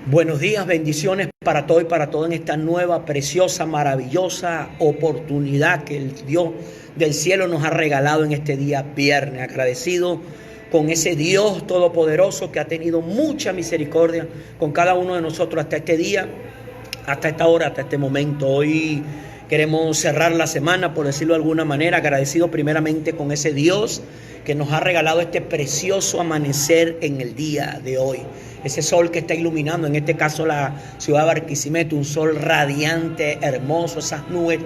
Buenos días, bendiciones para todo y para todo en esta nueva, preciosa, maravillosa oportunidad que el Dios del cielo nos ha regalado en este día viernes. Agradecido con ese Dios todopoderoso que ha tenido mucha misericordia con cada uno de nosotros hasta este día, hasta esta hora, hasta este momento. Hoy queremos cerrar la semana, por decirlo de alguna manera, agradecido primeramente con ese Dios que nos ha regalado este precioso amanecer en el día de hoy. Ese sol que está iluminando, en este caso la ciudad de Barquisimeto, un sol radiante, hermoso, esas nubes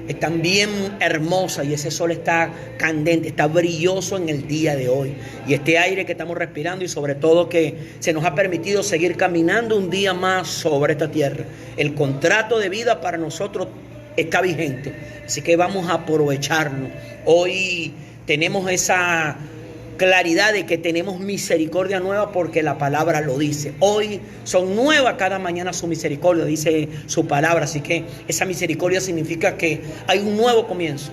están bien hermosas y ese sol está candente, está brilloso en el día de hoy. Y este aire que estamos respirando y sobre todo que se nos ha permitido seguir caminando un día más sobre esta tierra. El contrato de vida para nosotros está vigente, así que vamos a aprovecharnos. Hoy tenemos esa claridad de que tenemos misericordia nueva porque la palabra lo dice. Hoy son nuevas cada mañana su misericordia, dice su palabra. Así que esa misericordia significa que hay un nuevo comienzo.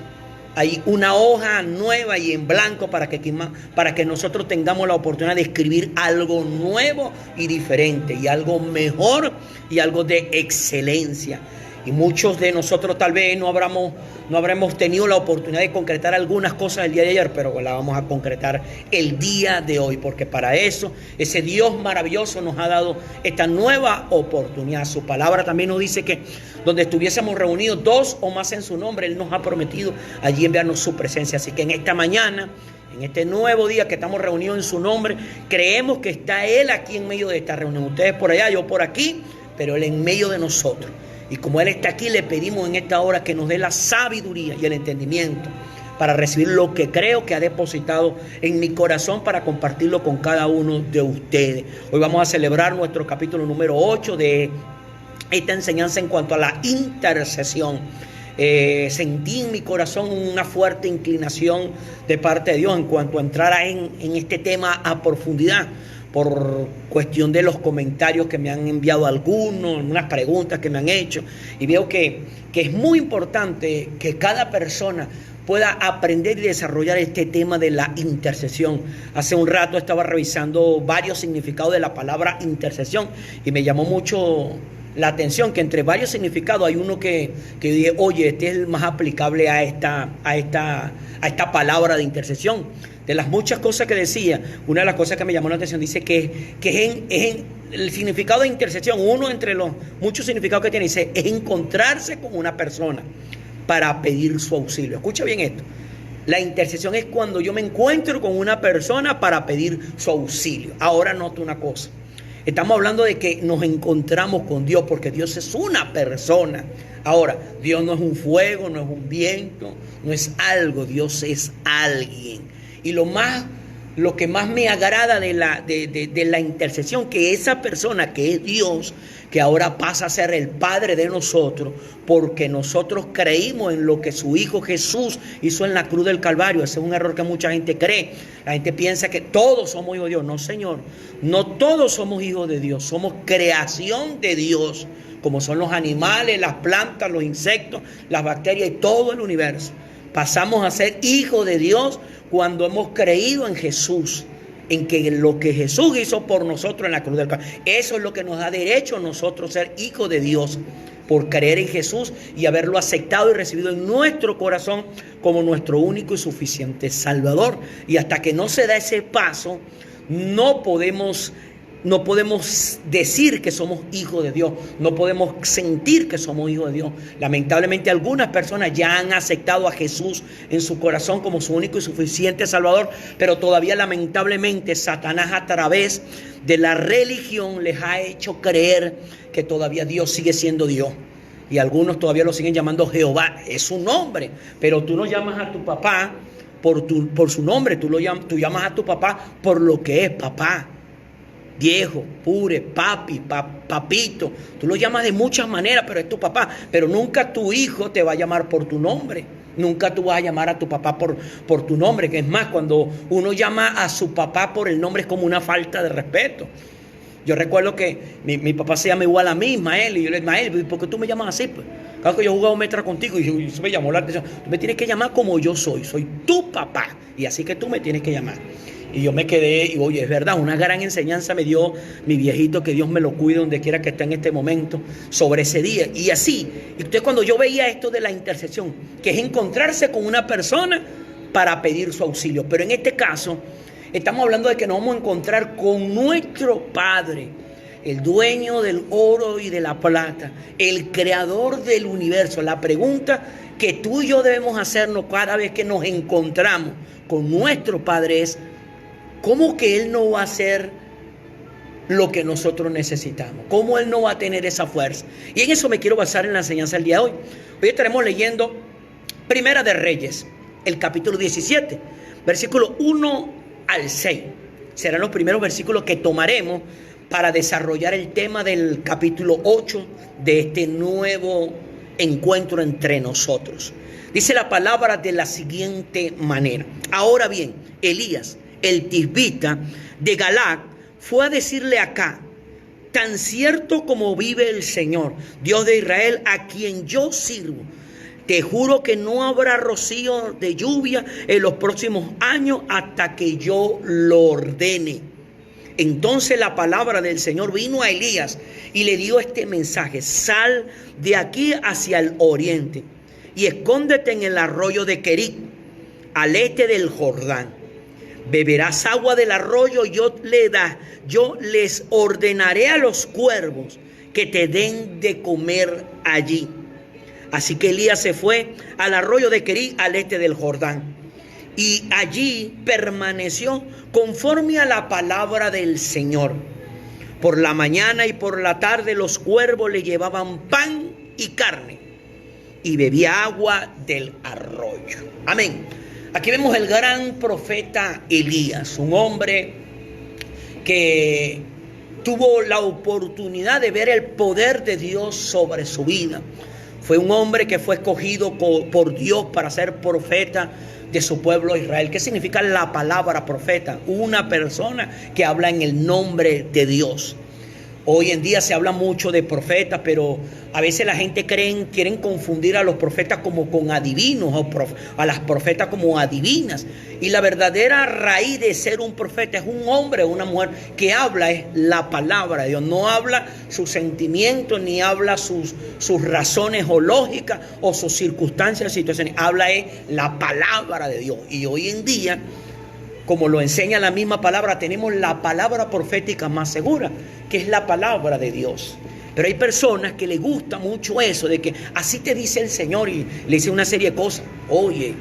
Hay una hoja nueva y en blanco para que nosotros tengamos la oportunidad de escribir algo nuevo y diferente, y algo mejor y algo de excelencia. Y muchos de nosotros tal vez no habremos tenido la oportunidad de concretar algunas cosas el día de ayer, pero la vamos a concretar el día de hoy, porque para eso ese Dios maravilloso nos ha dado esta nueva oportunidad. Su palabra también nos dice que donde estuviésemos reunidos dos o más en su nombre, Él nos ha prometido allí enviarnos su presencia. Así que en esta mañana, en este nuevo día que estamos reunidos en su nombre, creemos que está Él aquí en medio de esta reunión. Ustedes por allá, yo por aquí, pero Él en medio de nosotros. Y como Él está aquí, le pedimos en esta hora que nos dé la sabiduría y el entendimiento para recibir lo que creo que ha depositado en mi corazón para compartirlo con cada uno de ustedes. Hoy vamos a celebrar nuestro capítulo número 8 de esta enseñanza en cuanto a la intercesión. Sentí en mi corazón una fuerte inclinación de parte de Dios en cuanto a entrar en este tema a profundidad, por cuestión de los comentarios que me han enviado algunos, unas preguntas que me han hecho, y veo que es muy importante que cada persona pueda aprender y desarrollar este tema de la intercesión. Hace un rato estaba revisando varios significados de la palabra intercesión y me llamó mucho la atención que entre varios significados hay uno que dije, oye, este es el más aplicable a esta palabra de intercesión. De las muchas cosas que decía, una de las cosas que me llamó la atención dice que es en el significado de intercesión, uno entre los muchos significados que tiene, dice, es encontrarse con una persona para pedir su auxilio. Escucha bien esto. La intercesión es cuando yo me encuentro con una persona para pedir su auxilio. Ahora nota una cosa. Estamos hablando de que nos encontramos con Dios porque Dios es una persona. Ahora, Dios no es un fuego, no es un viento, no es algo, Dios es alguien. Y lo que más me agrada de la intercesión, que esa persona que es Dios, que ahora pasa a ser el Padre de nosotros, porque nosotros creímos en lo que su Hijo Jesús hizo en la cruz del Calvario. Ese es un error que mucha gente cree. La gente piensa que todos somos hijos de Dios. No, Señor, no todos somos hijos de Dios, somos creación de Dios, como son los animales, las plantas, los insectos, las bacterias y todo el universo. Pasamos a ser hijos de Dios cuando hemos creído en Jesús, en que lo que Jesús hizo por nosotros en la cruz del Calvario. Eso es lo que nos da derecho a nosotros ser hijos de Dios, por creer en Jesús y haberlo aceptado y recibido en nuestro corazón como nuestro único y suficiente Salvador. Y hasta que no se da ese paso, no podemos decir que somos hijos de Dios, no podemos sentir que somos hijos de Dios. Lamentablemente algunas personas ya han aceptado a Jesús en su corazón como su único y suficiente Salvador, pero todavía lamentablemente Satanás a través de la religión les ha hecho creer que todavía Dios sigue siendo Dios. Y algunos todavía lo siguen llamando Jehová, es su nombre, pero tú no llamas a tu papá por su nombre, tú llamas a tu papá por lo que es papá. Viejo, pure, papi, papito. Tú lo llamas de muchas maneras, pero es tu papá. Pero nunca tu hijo te va a llamar por tu nombre. Nunca tú vas a llamar a tu papá por tu nombre. Que es más, cuando uno llama a su papá por el nombre es como una falta de respeto. Yo recuerdo que mi papá se llama igual a mí, Ismael. Y yo le digo, Ismael, ¿por qué tú me llamas así? Pues, claro que yo he jugado metra contigo y eso me llamó la atención. Tú me tienes que llamar como yo soy tu papá. Y así que tú me tienes que llamar. Y yo me quedé, y oye, es verdad, una gran enseñanza me dio mi viejito, que Dios me lo cuide donde quiera que esté en este momento, sobre ese día. Y así, y entonces cuando yo veía esto de la intercesión, que es encontrarse con una persona para pedir su auxilio. Pero en este caso, estamos hablando de que nos vamos a encontrar con nuestro Padre, el dueño del oro y de la plata, el creador del universo. La pregunta que tú y yo debemos hacernos cada vez que nos encontramos con nuestro Padre es: ¿cómo que Él no va a hacer lo que nosotros necesitamos? ¿Cómo Él no va a tener esa fuerza? Y en eso me quiero basar en la enseñanza del día de hoy. Hoy estaremos leyendo Primera de Reyes, el capítulo 17, versículo 1 al 6. Serán los primeros versículos que tomaremos para desarrollar el tema del capítulo 8 de este nuevo encuentro entre nosotros. Dice la palabra de la siguiente manera: ahora bien, Elías, el tisbita de Galaad, fue a decirle a Acab: tan cierto como vive el Señor, Dios de Israel, a quien yo sirvo, te juro que no habrá rocío de lluvia en los próximos años hasta que yo lo ordene. Entonces la palabra del Señor vino a Elías y le dio este mensaje: sal de aquí hacia el oriente y escóndete en el arroyo de Querit, al este del Jordán. Beberás agua del arroyo, yo les ordenaré a los cuervos que te den de comer allí. Así que Elías se fue al arroyo de Querit, al este del Jordán, y allí permaneció conforme a la palabra del Señor. Por la mañana y por la tarde los cuervos le llevaban pan y carne, y bebía agua del arroyo. Amén. Aquí vemos el gran profeta Elías, un hombre que tuvo la oportunidad de ver el poder de Dios sobre su vida. Fue un hombre que fue escogido por Dios para ser profeta de su pueblo Israel. ¿Qué significa la palabra profeta? Una persona que habla en el nombre de Dios. Hoy en día se habla mucho de profetas, pero a veces la gente quieren confundir a los profetas como con adivinos, o a las profetas como adivinas. Y la verdadera raíz de ser un profeta es un hombre o una mujer que habla es la palabra de Dios. No habla sus sentimientos, ni habla sus razones o lógicas o sus circunstancias, situaciones. Habla es la palabra de Dios. Y hoy en día, como lo enseña la misma palabra, tenemos la palabra profética más segura, que es la palabra de Dios. Pero hay personas que les gusta mucho eso, de que así te dice el Señor, y le dice una serie de cosas. Oye,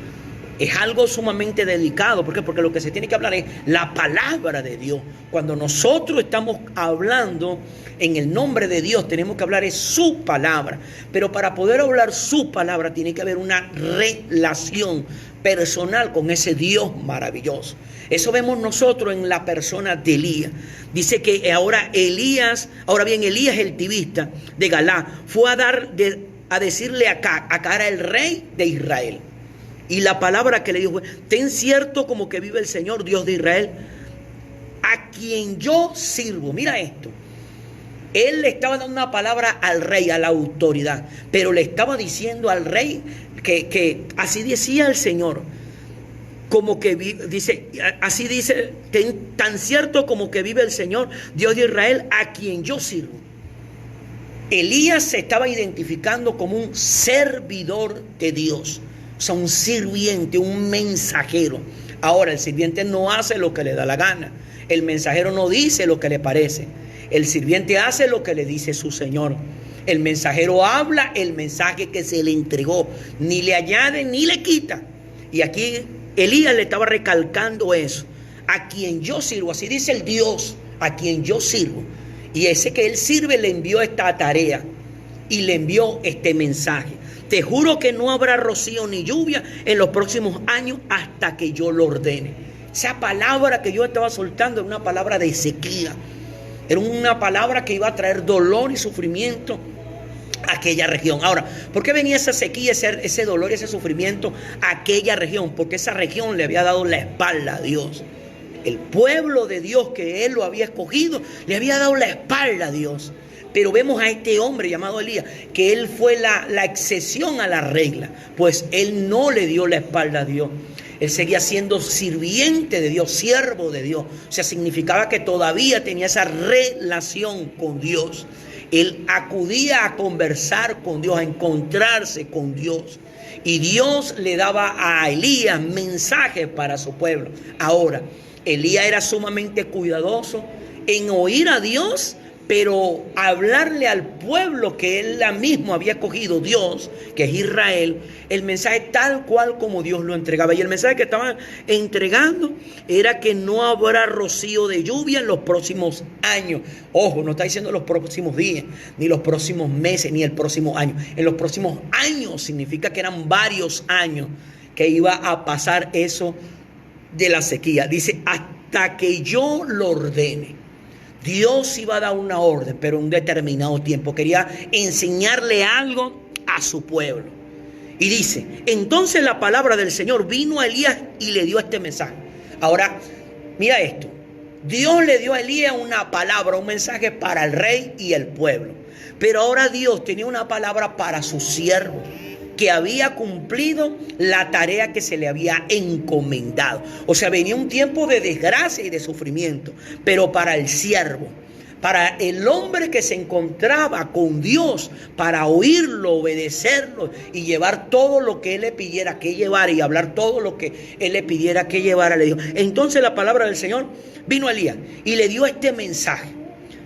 es algo sumamente delicado. ¿Por qué? Porque lo que se tiene que hablar es la palabra de Dios. Cuando nosotros estamos hablando en el nombre de Dios, tenemos que hablar es su palabra. Pero para poder hablar su palabra tiene que haber una relación personal con ese Dios maravilloso. Eso vemos nosotros en la persona de Elías. Dice que ahora bien, Elías el tisbita de Galaad fue a decirle a Acab, el rey de Israel. Y la palabra que le dijo fue: ten cierto como que vive el Señor, Dios de Israel, a quien yo sirvo. Mira esto. Él le estaba dando una palabra al rey, a la autoridad, pero le estaba diciendo al rey que así decía el Señor, como que dice, así dice, tan cierto como que vive el Señor, Dios de Israel, a quien yo sirvo. Elías se estaba identificando como un servidor de Dios, o sea, un sirviente, un mensajero. Ahora, el sirviente no hace lo que le da la gana, el mensajero no dice lo que le parece. El sirviente hace lo que le dice su Señor. El mensajero habla el mensaje que se le entregó, ni le añade ni le quita. Y aquí Elías le estaba recalcando eso: a quien yo sirvo. Así dice el Dios a quien yo sirvo. Y ese que él sirve le envió esta tarea y le envió este mensaje: te juro que no habrá rocío ni lluvia en los próximos años hasta que yo lo ordene. Esa palabra que yo estaba soltando era una palabra de sequía. Era una palabra que iba a traer dolor y sufrimiento a aquella región. Ahora, ¿por qué venía esa sequía, ese dolor y ese sufrimiento a aquella región? Porque esa región le había dado la espalda a Dios. El pueblo de Dios que él lo había escogido le había dado la espalda a Dios. Pero vemos a este hombre llamado Elías, que él fue la excepción a la regla, pues él no le dio la espalda a Dios. Él seguía siendo sirviente de Dios, siervo de Dios. O sea, significaba que todavía tenía esa relación con Dios. Él acudía a conversar con Dios, a encontrarse con Dios. Y Dios le daba a Elías mensajes para su pueblo. Ahora, Elías era sumamente cuidadoso en oír a Dios, pero hablarle al pueblo que él mismo había escogido, Dios, que es Israel, el mensaje tal cual como Dios lo entregaba. Y el mensaje que estaban entregando era que no habrá rocío de lluvia en los próximos años. Ojo, no está diciendo los próximos días, ni los próximos meses, ni el próximo año. En los próximos años significa que eran varios años que iba a pasar eso de la sequía. Dice, hasta que yo lo ordene. Dios iba a dar una orden, pero en un determinado tiempo. Quería enseñarle algo a su pueblo. Y dice, entonces la palabra del Señor vino a Elías y le dio este mensaje. Ahora, mira esto. Dios le dio a Elías una palabra, un mensaje para el rey y el pueblo. Pero ahora Dios tenía una palabra para su siervo, que había cumplido la tarea que se le había encomendado. O sea, venía un tiempo de desgracia y de sufrimiento, pero para el siervo, para el hombre que se encontraba con Dios, para oírlo, obedecerlo y llevar todo lo que Él le pidiera que llevara y hablar todo lo que Él le pidiera que llevara, le dijo. Entonces la palabra del Señor vino a Elías y le dio este mensaje.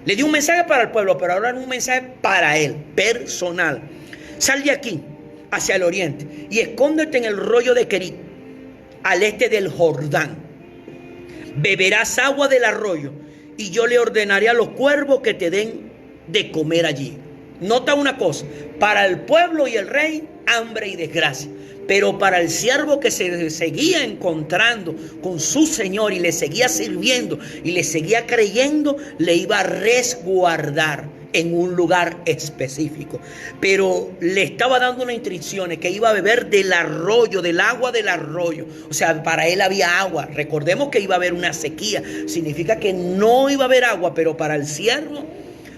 Le dio un mensaje para el pueblo, pero ahora es un mensaje para él, personal. Sal de aquí hacia el oriente y escóndete en el rollo de Querit, al este del Jordán. Beberás agua del arroyo y yo le ordenaré a los cuervos que te den de comer allí. Nota una cosa, para el pueblo y el rey, hambre y desgracia. Pero para el siervo que se seguía encontrando con su Señor y le seguía sirviendo y le seguía creyendo, le iba a resguardar en un lugar específico. Pero le estaba dando unas instrucciones que iba a beber del arroyo, del agua del arroyo. O sea, para él había agua. Recordemos que iba a haber una sequía. Significa que no iba a haber agua, pero para el siervo,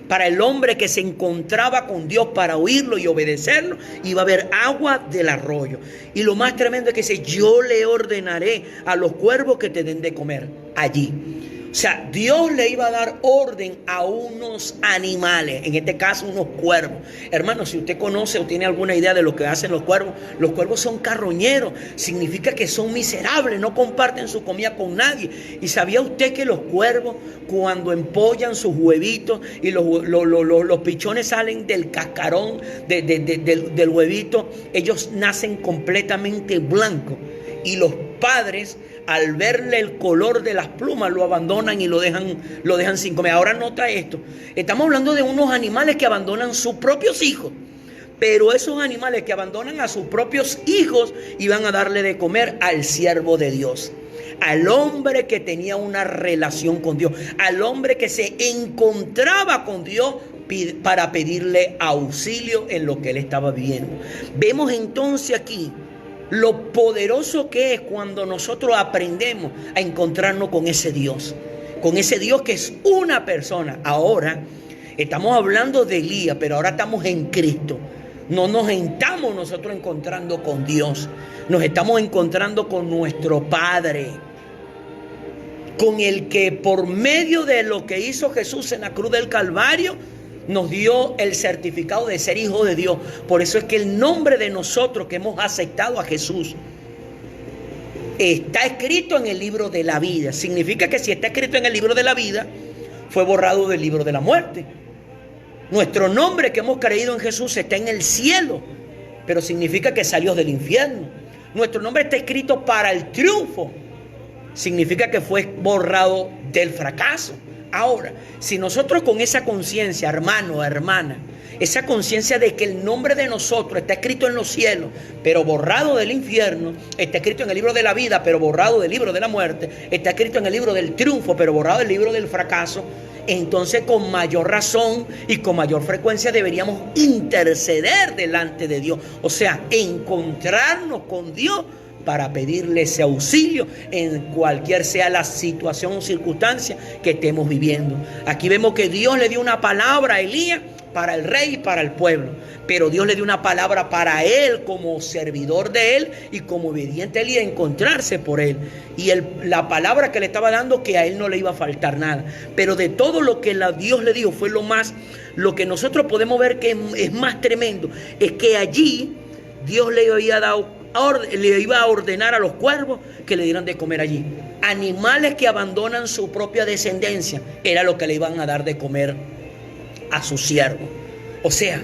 para el hombre que se encontraba con Dios para oírlo y obedecerlo, iba a haber agua del arroyo. Y lo más tremendo es que dice, yo le ordenaré a los cuervos que te den de comer allí. O sea, Dios le iba a dar orden a unos animales, en este caso unos cuervos. Hermano, si usted conoce o tiene alguna idea de lo que hacen los cuervos son carroñeros. Significa que son miserables, no comparten su comida con nadie. ¿Y sabía usted que los cuervos, cuando empollan sus huevitos y los pichones salen del cascarón del huevito, ellos nacen completamente blancos? Y los padres, al verle el color de las plumas, lo abandonan y lo dejan sin comer. Ahora nota esto. Estamos hablando de unos animales que abandonan sus propios hijos. Pero esos animales que abandonan a sus propios hijos iban a darle de comer al siervo de Dios. Al hombre que tenía una relación con Dios. Al hombre que se encontraba con Dios para pedirle auxilio en lo que él estaba viviendo. Vemos entonces aquí lo poderoso que es cuando nosotros aprendemos a encontrarnos con ese Dios que es una persona. Ahora estamos hablando de Elías, pero ahora estamos en Cristo. No nos estamos nosotros encontrando con Dios, nos estamos encontrando con nuestro Padre, con el que por medio de lo que hizo Jesús en la cruz del Calvario nos dio el certificado de ser hijo de Dios. Por eso es que el nombre de nosotros que hemos aceptado a Jesús está escrito en el libro de la vida. Significa que si está escrito en el libro de la vida, fue borrado del libro de la muerte. Nuestro nombre que hemos creído en Jesús está en el cielo, pero significa que salió del infierno. Nuestro nombre está escrito para el triunfo. Significa que fue borrado del fracaso. Ahora, si nosotros con esa conciencia, hermano o hermana, esa conciencia de que el nombre de nosotros está escrito en los cielos, pero borrado del infierno, está escrito en el libro de la vida, pero borrado del libro de la muerte, está escrito en el libro del triunfo, pero borrado del libro del fracaso, entonces con mayor razón y con mayor frecuencia deberíamos interceder delante de Dios. O sea, encontrarnos con Dios para pedirle ese auxilio en cualquier sea la situación o circunstancia que estemos viviendo. Aquí vemos que Dios le dio una palabra a Elías para el rey y para el pueblo. Pero Dios le dio una palabra para él como servidor de él y como obediente a él y a encontrarse por él. Y la palabra que le estaba dando, que a él no le iba a faltar nada. Pero de todo lo que Dios le dijo fue lo que nosotros podemos ver que es más tremendo, es que allí Dios le iba a ordenar a los cuervos que le dieran de comer allí. Animales que abandonan su propia descendencia, era lo que le iban a dar de comer a su siervo. O sea,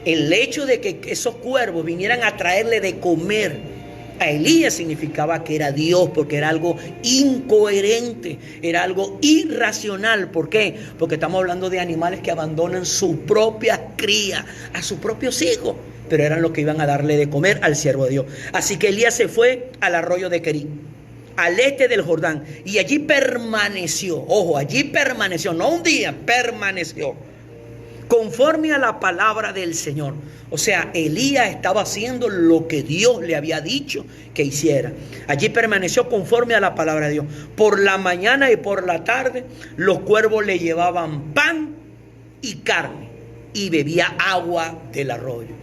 el hecho de que esos cuervos vinieran a traerle de comer a Elías significaba que era Dios, porque era algo incoherente, era algo irracional. ¿Por qué? Porque estamos hablando de animales que abandonan su propia cría, a sus propios hijos, pero eran los que iban a darle de comer al siervo de Dios. Así que Elías se fue al arroyo de Querit, al este del Jordán, y allí permaneció. Ojo, allí permaneció, no un día, permaneció conforme a la palabra del Señor. O sea, Elías estaba haciendo lo que Dios le había dicho que hiciera. Allí permaneció conforme a la palabra de Dios. Por la mañana y por la tarde los cuervos le llevaban pan y carne, y bebía agua del arroyo.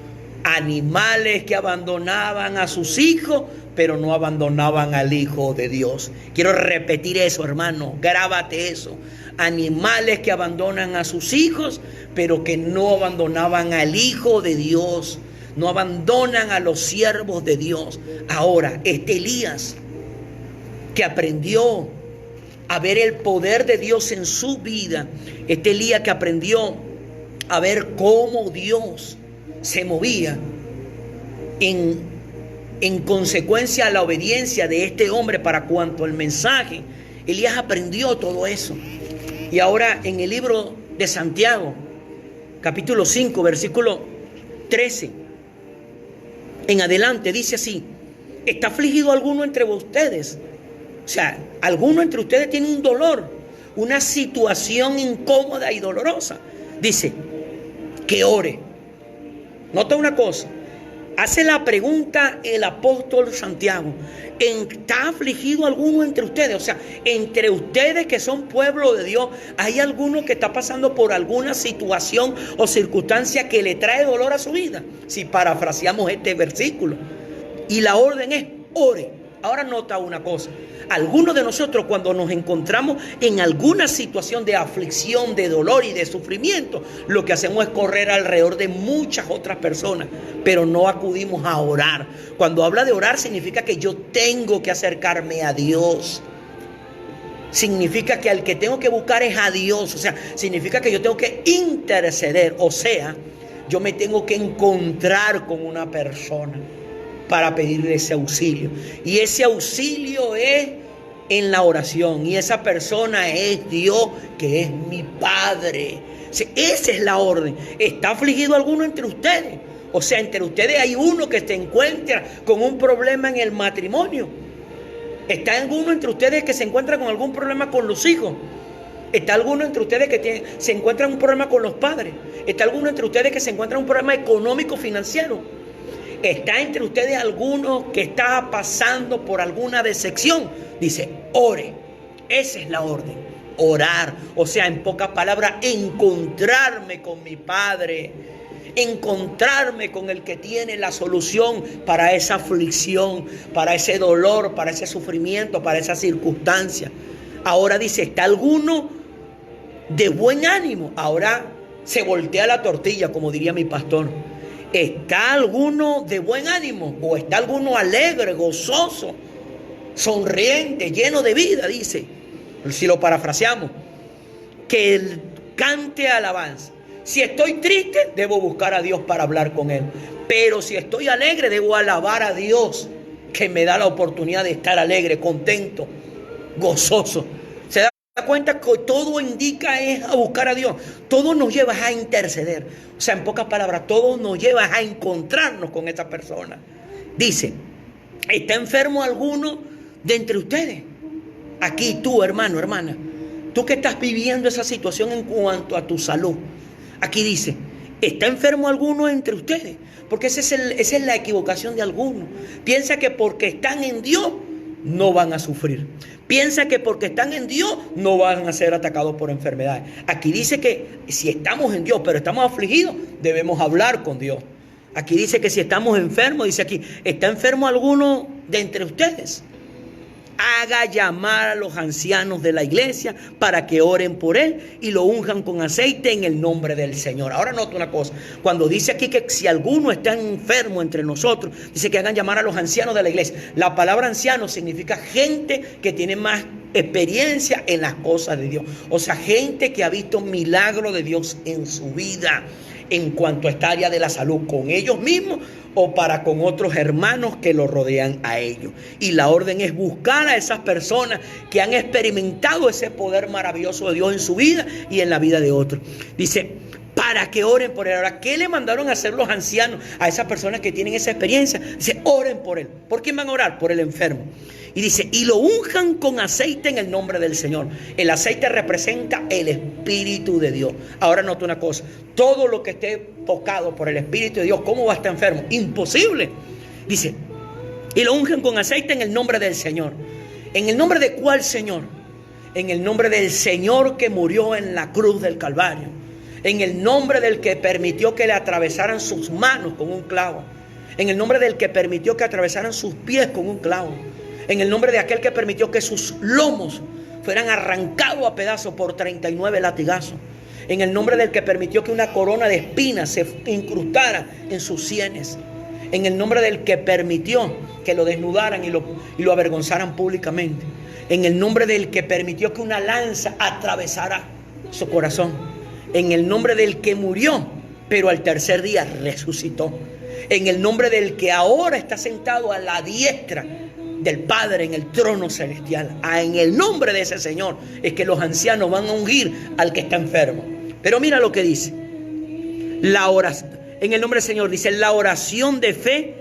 Animales que abandonaban a sus hijos, pero no abandonaban al Hijo de Dios. Quiero repetir eso, hermano, grábate eso. Animales que abandonan a sus hijos, pero que no abandonaban al Hijo de Dios, no abandonan a los siervos de Dios. Ahora, Elías, que aprendió a ver el poder de Dios en su vida, Elías que aprendió a ver cómo Dios se movía en consecuencia a la obediencia de este hombre para cuanto al mensaje. Elías aprendió todo eso. Y ahora en el libro de Santiago, capítulo 5, versículo 13 en adelante, dice así: ¿está afligido alguno entre ustedes? O sea, alguno entre ustedes tiene un dolor, una situación incómoda y dolorosa. Dice que ore. Nota una cosa, hace la pregunta el apóstol Santiago: ¿está afligido alguno entre ustedes? O sea, entre ustedes que son pueblo de Dios, ¿hay alguno que está pasando por alguna situación o circunstancia que le trae dolor a su vida? Si parafraseamos este versículo. Y la orden es: ore. Ahora nota una cosa, algunos de nosotros cuando nos encontramos en alguna situación de aflicción, de dolor y de sufrimiento, lo que hacemos es correr alrededor de muchas otras personas, pero no acudimos a orar. Cuando habla de orar significa que yo tengo que acercarme a Dios. Significa que al que tengo que buscar es a Dios. O sea, significa que yo tengo que interceder. O sea, yo me tengo que encontrar con una persona para pedirle ese auxilio. Y ese auxilio es en la oración. Y esa persona es Dios, que es mi Padre. Esa es la orden. ¿Está afligido alguno entre ustedes? O sea, entre ustedes hay uno que se encuentra con un problema en el matrimonio. ¿Está alguno entre ustedes que se encuentra con algún problema con los hijos? ¿Está alguno entre ustedes que se encuentra un problema con los padres? ¿Está alguno entre ustedes que se encuentra un problema económico financiero? ¿Está entre ustedes alguno que está pasando por alguna decepción? Dice, ore. Esa es la orden, orar. O sea, en pocas palabras, encontrarme con mi Padre, encontrarme con el que tiene la solución para esa aflicción, para ese dolor, para ese sufrimiento, para esa circunstancia. Ahora dice, ¿está alguno de buen ánimo? Ahora se voltea la tortilla, como diría mi pastor. ¿Está alguno de buen ánimo? ¿O está alguno alegre, gozoso, sonriente, lleno de vida? Dice, si lo parafraseamos, que él cante alabanza. Si estoy triste, debo buscar a Dios para hablar con Él. Pero si estoy alegre, debo alabar a Dios, que me da la oportunidad de estar alegre, contento, gozoso. ¿Se da cuenta que todo indica es a buscar a Dios? Todo nos lleva a interceder. O sea, en pocas palabras, todo nos lleva a encontrarnos con esa persona. Dice, ¿está enfermo alguno de entre ustedes? Aquí tú, hermano, hermana, tú que estás viviendo esa situación en cuanto a tu salud. Aquí dice, ¿está enfermo alguno entre ustedes? Porque esa es la equivocación de algunos. Piensa que porque están en Dios no van a sufrir. Piensa que porque están en Dios no van a ser atacados por enfermedades. Aquí dice que si estamos en Dios pero estamos afligidos, debemos hablar con Dios. Aquí dice que si estamos enfermos, dice aquí, ¿está enfermo alguno de entre ustedes? Haga llamar a los ancianos de la iglesia para que oren por él y lo unjan con aceite en el nombre del Señor. Ahora nota una cosa, cuando dice aquí que si alguno está enfermo entre nosotros, dice que hagan llamar a los ancianos de la iglesia. La palabra anciano significa gente que tiene más experiencia en las cosas de Dios. O sea, gente que ha visto milagros de Dios en su vida en cuanto a esta área de la salud, con ellos mismos o para con otros hermanos que lo rodean a ellos. Y la orden es buscar a esas personas que han experimentado ese poder maravilloso de Dios en su vida y en la vida de otros. Dice, para que oren por él. Ahora, ¿qué le mandaron a hacer los ancianos a esas personas que tienen esa experiencia? Dice, oren por él. ¿Por quién van a orar? Por el enfermo. Y dice, y lo unjan con aceite en el nombre del Señor. El aceite representa el Espíritu de Dios. Ahora nota una cosa, todo lo que esté tocado por el Espíritu de Dios, ¿cómo va a estar enfermo? Imposible. Dice, y lo unjan con aceite en el nombre del Señor. ¿En el nombre de cuál Señor? En el nombre del Señor que murió en la cruz del Calvario. En el nombre del que permitió que le atravesaran sus manos con un clavo. En el nombre del que permitió que atravesaran sus pies con un clavo. En el nombre de aquel que permitió que sus lomos fueran arrancados a pedazos por 39 latigazos. En el nombre del que permitió que una corona de espinas se incrustara en sus sienes. En el nombre del que permitió que lo desnudaran y lo avergonzaran públicamente. En el nombre del que permitió que una lanza atravesara su corazón. En el nombre del que murió, pero al tercer día resucitó. En el nombre del que ahora está sentado a la diestra del Padre en el trono celestial. En el nombre de ese Señor es que los ancianos van a ungir al que está enfermo. Pero mira lo que dice. La oración, en el nombre del Señor dice, la oración de fe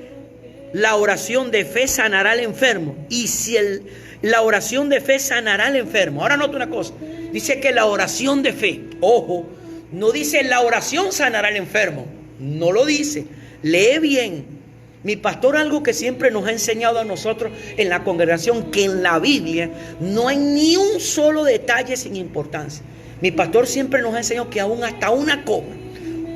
sanará al enfermo. Y si la oración de fe sanará al enfermo. Ahora nota una cosa. Dice que la oración de fe, ojo, no dice la oración sanará al enfermo. No lo dice. Lee bien. Mi pastor, algo que siempre nos ha enseñado a nosotros en la congregación, que en la Biblia no hay ni un solo detalle sin importancia. Mi pastor siempre nos ha enseñado que aún hasta una coma,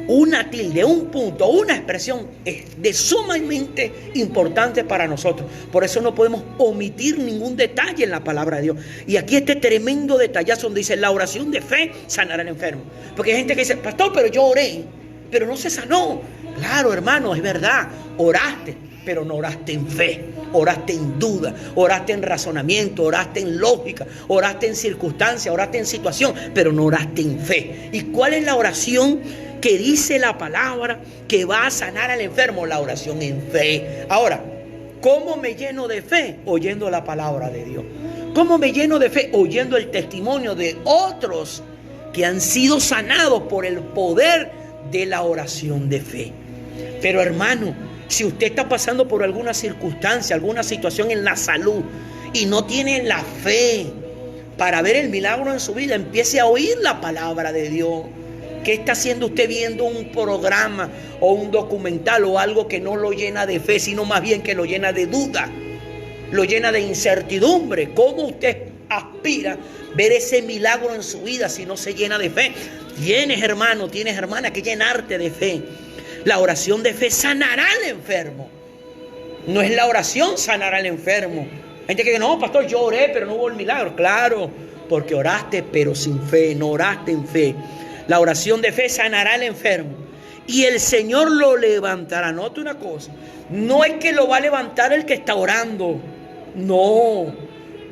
una tilde, un punto, una expresión es de sumamente importante para nosotros. Por eso no podemos omitir ningún detalle en la palabra de Dios. Y aquí este tremendo detallazo donde dice la oración de fe sanará al enfermo. Porque hay gente que dice, pastor, pero yo oré, pero no se sanó. Claro, hermano, es verdad, oraste, pero no oraste en fe, oraste en duda, oraste en razonamiento, oraste en lógica, oraste en circunstancia, oraste en situación, pero no oraste en fe. ¿Y cuál es la oración que dice la palabra que va a sanar al enfermo? La oración en fe. Ahora, ¿cómo me lleno de fe? Oyendo la palabra de Dios. ¿Cómo me lleno de fe? Oyendo el testimonio de otros que han sido sanados por el poder de la oración de fe. Pero hermano, si usted está pasando por alguna circunstancia, alguna situación en la salud y no tiene la fe para ver el milagro en su vida, empiece a oír la palabra de Dios. ¿Qué está haciendo usted viendo un programa o un documental o algo que no lo llena de fe, sino más bien que lo llena de duda, lo llena de incertidumbre? ¿Cómo usted aspira a ver ese milagro en su vida si no se llena de fe? Tienes, hermano, tienes, hermana, que llenarte de fe. La oración de fe sanará al enfermo. No es la oración sanará al enfermo. Hay gente que dice, no, pastor, yo oré, pero no hubo el milagro. Claro, porque oraste, pero sin fe, no oraste en fe. La oración de fe sanará al enfermo y el Señor lo levantará. Note una cosa, no es que lo va a levantar el que está orando. No,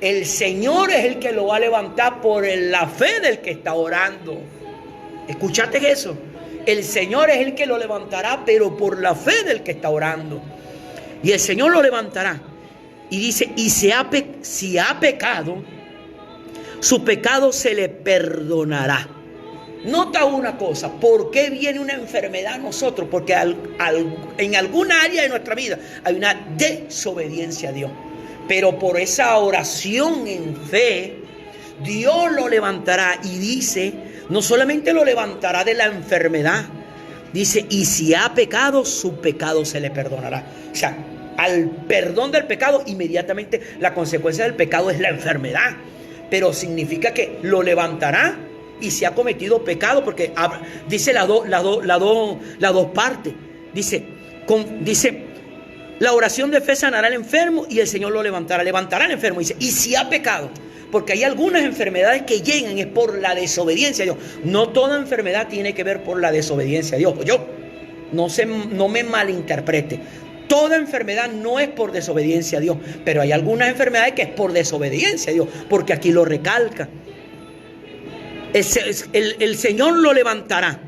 el Señor es el que lo va a levantar por la fe del que está orando. ¿Escuchaste eso? El Señor es el que lo levantará, pero por la fe del que está orando. Y el Señor lo levantará. Y dice, y si ha pecado, su pecado se le perdonará. Nota una cosa, ¿por qué viene una enfermedad a nosotros? Porque en alguna área de nuestra vida hay una desobediencia a Dios. Pero por esa oración en fe, Dios lo levantará y dice, no solamente lo levantará de la enfermedad, dice, y si ha pecado, su pecado se le perdonará. O sea, al perdón del pecado, inmediatamente la consecuencia del pecado es la enfermedad. Pero significa que lo levantará y si ha cometido pecado, porque dice las dos partes. Dice, la oración de fe sanará al enfermo y el Señor lo levantará. Levantará al enfermo, dice, y si ha pecado. Porque hay algunas enfermedades que llegan es por la desobediencia a Dios. No toda enfermedad tiene que ver por la desobediencia a Dios. No me malinterprete. Toda enfermedad no es por desobediencia a Dios, pero hay algunas enfermedades que es por desobediencia a Dios, porque aquí lo recalca. El Señor lo levantará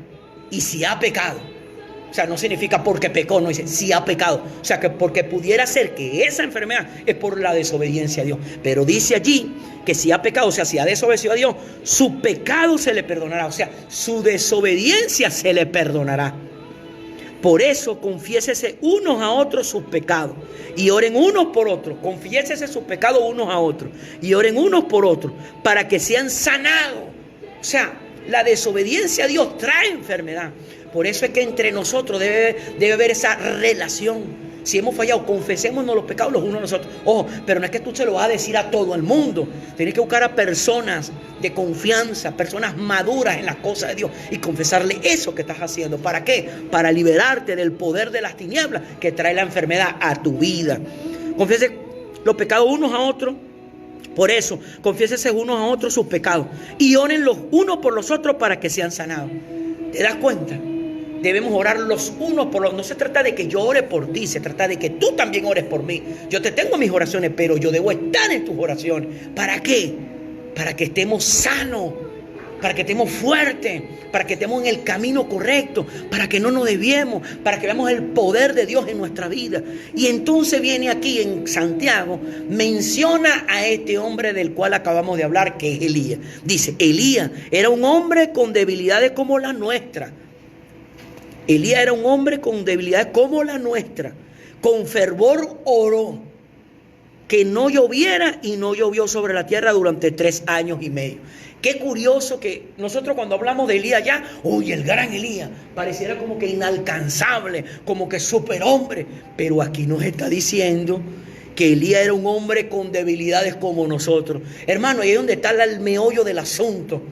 y si ha pecado. O sea, no significa porque pecó, no dice si ha pecado. O sea, que porque pudiera ser que esa enfermedad es por la desobediencia a Dios. Pero dice allí que si ha pecado, o sea, si ha desobedecido a Dios, su pecado se le perdonará. O sea, su desobediencia se le perdonará. Por eso confiésese unos a otros sus pecados y oren unos por otros. Confiésese sus pecados unos a otros y oren unos por otros para que sean sanados. O sea, la desobediencia a Dios trae enfermedad. Por eso es que entre nosotros debe haber esa relación. Si hemos fallado, confesémonos los pecados los unos a los otros. Ojo, pero no es que tú se lo vas a decir a todo el mundo. Tienes que buscar a personas de confianza, personas maduras en las cosas de Dios y confesarle eso que estás haciendo. ¿Para qué? Para liberarte del poder de las tinieblas que trae la enfermedad a tu vida. Confiese los pecados unos a otros. Por eso, confiésese unos a otros sus pecados y oren los unos por los otros para que sean sanados. ¿Te das cuenta? Debemos orar los unos por los otros. No se trata de que yo ore por ti, se trata de que tú también ores por mí. Yo te tengo mis oraciones, pero yo debo estar en tus oraciones. ¿Para qué? Para que estemos sanos, para que estemos fuertes, para que estemos en el camino correcto, para que no nos desviemos, para que veamos el poder de Dios en nuestra vida. Y entonces viene aquí en Santiago, menciona a este hombre del cual acabamos de hablar, que es Elías. Dice, Elías era un hombre con debilidades como la nuestra. Elías era un hombre con debilidades como la nuestra. Con fervor oró que no lloviera y no llovió sobre la tierra durante 3 años y medio. Qué curioso que nosotros cuando hablamos de Elías ya, uy, el gran Elías, pareciera como que inalcanzable, como que superhombre. Pero aquí nos está diciendo que Elías era un hombre con debilidades como nosotros. Hermano, ahí es donde está el meollo del asunto.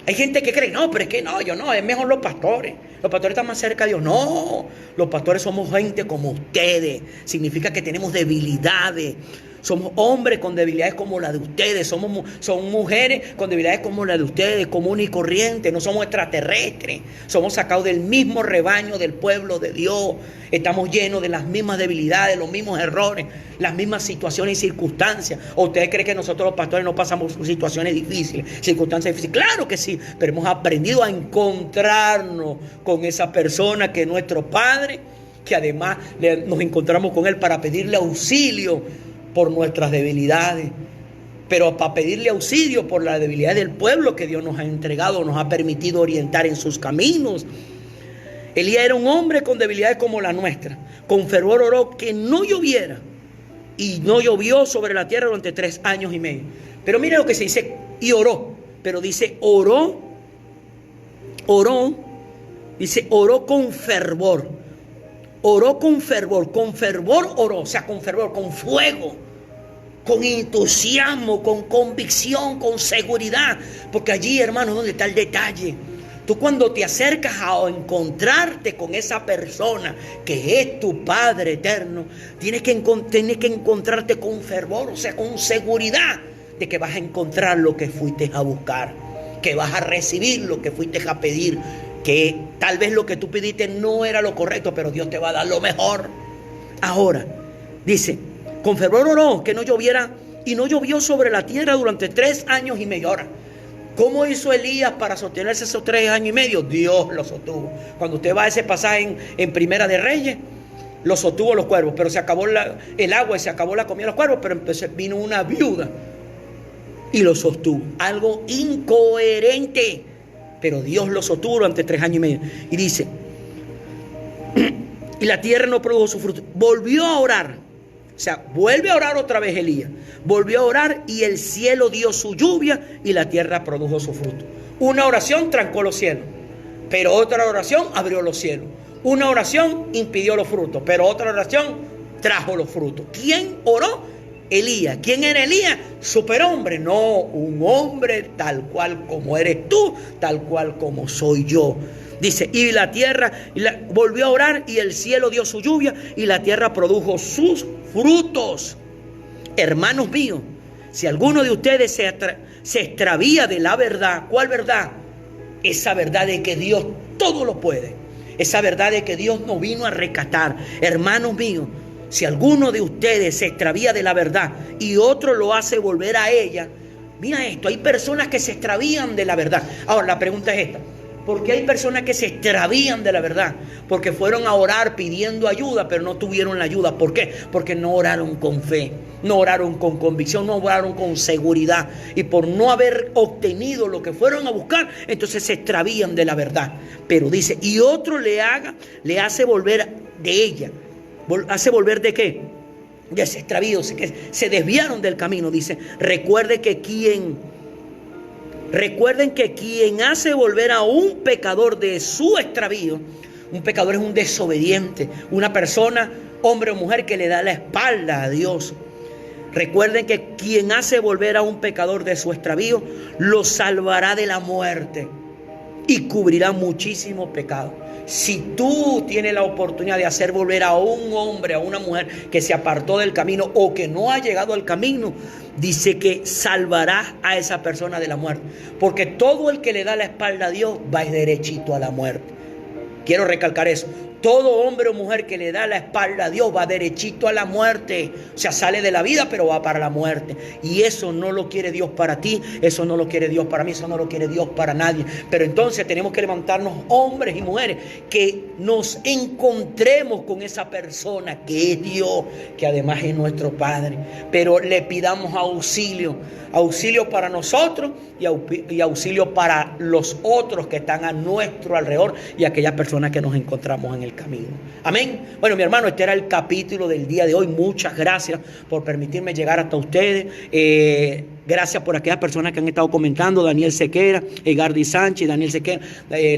Hay gente que cree, no, pero es que no, yo no, es mejor los pastores. Los pastores están más cerca de Dios. No, los pastores somos gente como ustedes. Significa que tenemos debilidades. Somos hombres con debilidades como la de ustedes. Son mujeres con debilidades como la de ustedes, común y corriente. No somos extraterrestres. Somos sacados del mismo rebaño del pueblo de Dios. Estamos llenos de las mismas debilidades, los mismos errores, las mismas situaciones y circunstancias. ¿O ustedes creen que nosotros los pastores no pasamos por situaciones difíciles, circunstancias difíciles? Claro que sí, pero hemos aprendido a encontrarnos con esa persona que es nuestro Padre, que además nos encontramos con Él para pedirle auxilio por nuestras debilidades, pero para pedirle auxilio por la debilidad del pueblo que Dios nos ha entregado, nos ha permitido orientar en sus caminos. Elías era un hombre con debilidades como la nuestra. Con fervor oró que no lloviera y no llovió sobre la tierra durante 3 años y medio. Pero mire lo que se dice, y oró, pero dice oró, dice oró con fervor. Oró con fervor oró, o sea, con fervor, con fuego, con entusiasmo, con convicción, con seguridad. Porque allí, hermano, ¿dónde está el detalle? Tú cuando te acercas a encontrarte con esa persona que es tu Padre eterno, tienes que encontrarte con fervor, o sea, con seguridad de que vas a encontrar lo que fuiste a buscar, que vas a recibir lo que fuiste a pedir, que tal vez lo que tú pediste no era lo correcto, pero Dios te va a dar lo mejor. Ahora, dice, con fervor oró que no lloviera y no llovió sobre la tierra durante 3 años y medio. Ahora, ¿cómo hizo Elías para sostenerse esos 3 años y medio? Dios lo sostuvo. Cuando usted va a ese pasaje en Primera de Reyes, lo sostuvo los cuervos, pero se acabó el agua y se acabó la comida de los cuervos, pero vino una viuda y lo sostuvo. Algo incoherente. Pero Dios lo sostuvo durante 3 años y medio. Y dice, y la tierra no produjo su fruto. Volvió a orar. O sea, vuelve a orar otra vez Elías. Volvió a orar y el cielo dio su lluvia y la tierra produjo su fruto. Una oración trancó los cielos, pero otra oración abrió los cielos. Una oración impidió los frutos, pero otra oración trajo los frutos. ¿Quién oró? Elías. ¿Quién era Elías? Superhombre. No, un hombre tal cual como eres tú, tal cual como soy yo. Dice, y la tierra volvió a orar y el cielo dio su lluvia y la tierra produjo sus frutos. Hermanos míos, si alguno de ustedes se extravía de la verdad, ¿cuál verdad? Esa verdad de que Dios todo lo puede. Esa verdad de que Dios nos vino a rescatar. Hermanos míos, si alguno de ustedes se extravía de la verdad y otro lo hace volver a ella, mira esto, hay personas que se extravían de la verdad. Ahora, la pregunta es esta. ¿Por qué hay personas que se extravían de la verdad? Porque fueron a orar pidiendo ayuda, pero no tuvieron la ayuda. ¿Por qué? Porque no oraron con fe, no oraron con convicción, no oraron con seguridad. Y por no haber obtenido lo que fueron a buscar, entonces se extravían de la verdad. Pero dice, y otro le hace volver de ella. ¿Hace volver de qué? De ese extravío, que se desviaron del camino. Dice, recuerden que quien hace volver a un pecador de su extravío, un pecador es un desobediente, una persona, hombre o mujer, que le da la espalda a Dios. Recuerden que quien hace volver a un pecador de su extravío, lo salvará de la muerte y cubrirá muchísimos pecados. Si tú tienes la oportunidad de hacer volver a un hombre, a una mujer que se apartó del camino o que no ha llegado al camino, dice que salvarás a esa persona de la muerte. Porque todo el que le da la espalda a Dios va derechito a la muerte. Quiero recalcar eso. Todo hombre o mujer que le da la espalda a Dios va derechito a la muerte. O sea, sale de la vida, pero va para la muerte. Y eso no lo quiere Dios para ti, eso no lo quiere Dios para mí, eso no lo quiere Dios para nadie. Pero entonces tenemos que levantarnos, hombres y mujeres, que nos encontremos con esa persona que es Dios, que además es nuestro Padre. Pero le pidamos auxilio para nosotros y auxilio para los otros que están a nuestro alrededor y aquellas personas que nos encontramos en el camino. Amén. Bueno, mi hermano, este era el capítulo del día de hoy. Muchas gracias por permitirme llegar hasta ustedes. Gracias por aquellas personas que han estado comentando, Daniel Sequera, Egardi Sánchez, Daniel Sequera,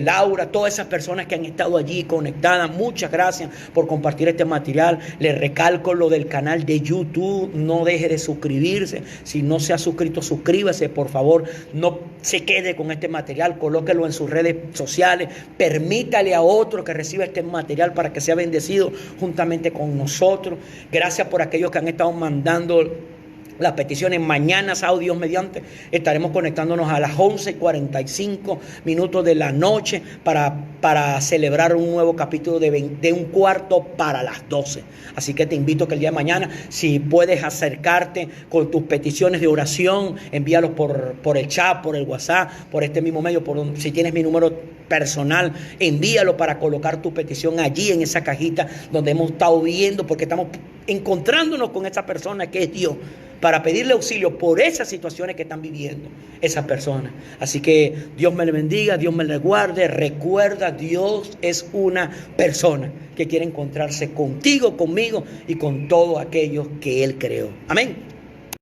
Laura, todas esas personas que han estado allí conectadas. Muchas gracias por compartir este material. Les recalco lo del canal de YouTube. No deje de suscribirse. Si no se ha suscrito, suscríbase, por favor. No se quede con este material, colóquelo en sus redes sociales. Permítale a otro que reciba este material para que sea bendecido juntamente con nosotros. Gracias por aquellos que han estado mandando las peticiones. Mañana, sábado, Dios mediante, estaremos conectándonos a las 11:45 de la noche para celebrar un nuevo capítulo de 1:15 para las 12. Así que te invito que el día de mañana, si puedes acercarte con tus peticiones de oración, envíalos por el chat, por el WhatsApp, por este mismo medio, si tienes mi número personal, envíalo para colocar tu petición allí en esa cajita donde hemos estado viendo, porque estamos encontrándonos con esa persona que es Dios, para pedirle auxilio por esas situaciones que están viviendo esas personas. Así que Dios me le bendiga, Dios me le guarde. Recuerda, Dios es una persona que quiere encontrarse contigo, conmigo y con todos aquellos que Él creó. Amén.